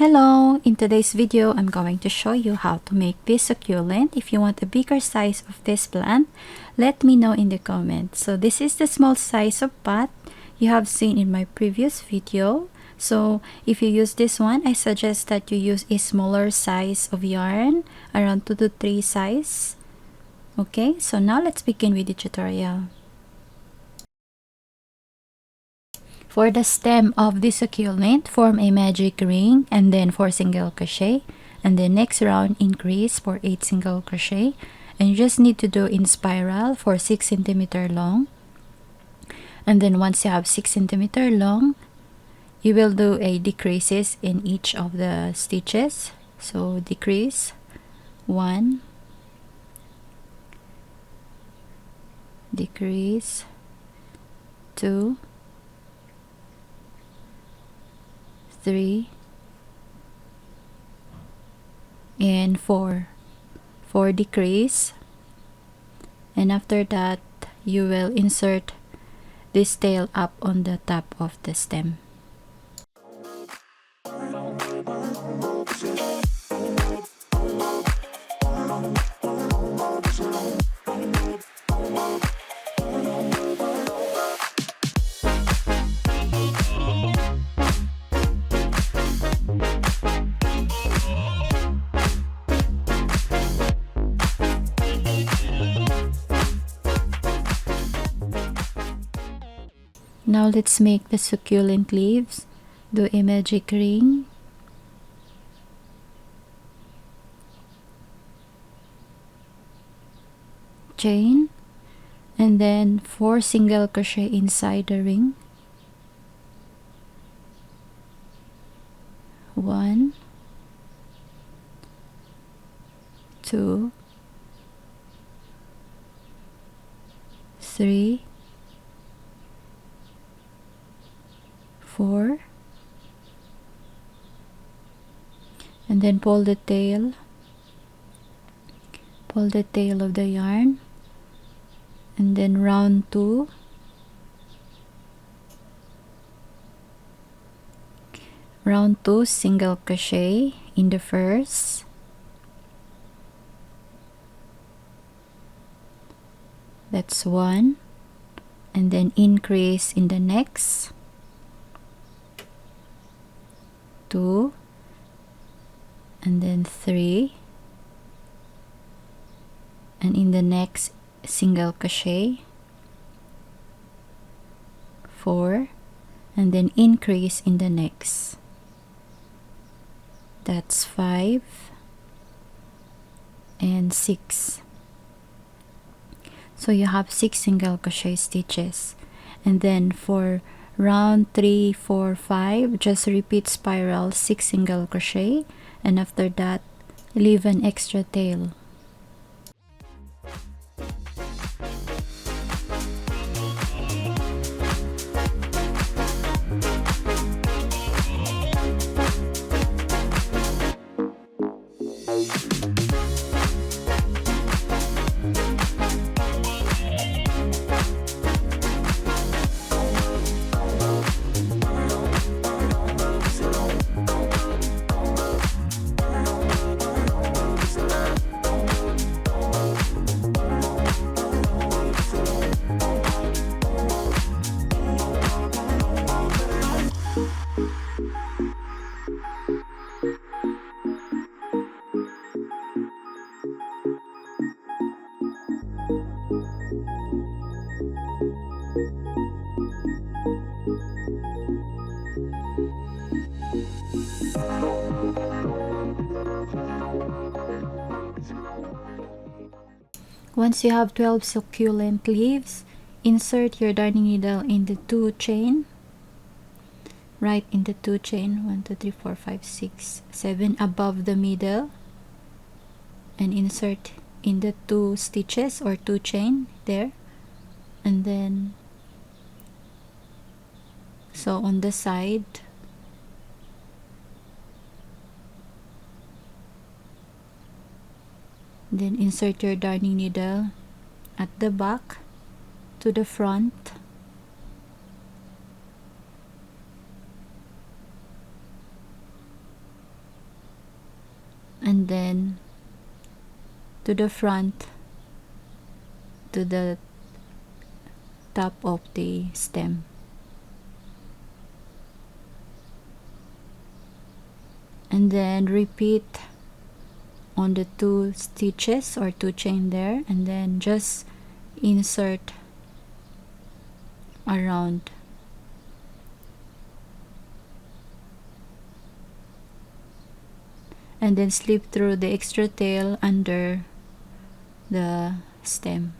Hello! In today's video, I'm going to show you how to make this succulent. If you want a bigger size of this plant, let me know in the comments. So this is the small size of pot you have seen in my previous video. So if you use this one, I suggest that you use a smaller size of yarn, around 2 to 3 size. Okay, so now let's begin with the tutorial. For the stem of the succulent, form a magic ring and then 4 single crochet, and then next round increase for 8 single crochet, and you just need to do in spiral for 6 centimeter long. And then once you have 6 centimeter long, you will do a decreases in each of the stitches. So decrease 1, decrease 2, 3, and 4 decrease, and after that you will insert this tail up on the top of the stem. Now let's make the succulent leaves. Do a magic ring, chain, and then 4 single crochet inside the ring. 1, 2, 3, 4, and then pull the tail of the yarn, and then round 2, single crochet in the first, that's 1, and then increase in the next, 2, and then 3, and in the next single crochet, 4, and then increase in the next, that's 5 and 6. So you have 6 single crochet stitches, and then for round 3, 4, 5, just repeat spiral 6 single crochet, and after that leave an extra tail. Once you have 12 succulent leaves, insert your darning needle in the 2 chain, right in the 2 chain, 1, 2, 3, 4, 5, 6, 7 above the middle, and insert in the 2 stitches or 2 chain there, and then so on the side, then insert your darning needle at the back to the front, then to the front, to the top of the stem. And then repeat on the 2 stitches or 2 chain there, and then just insert around. And then slip through the extra tail under the stem.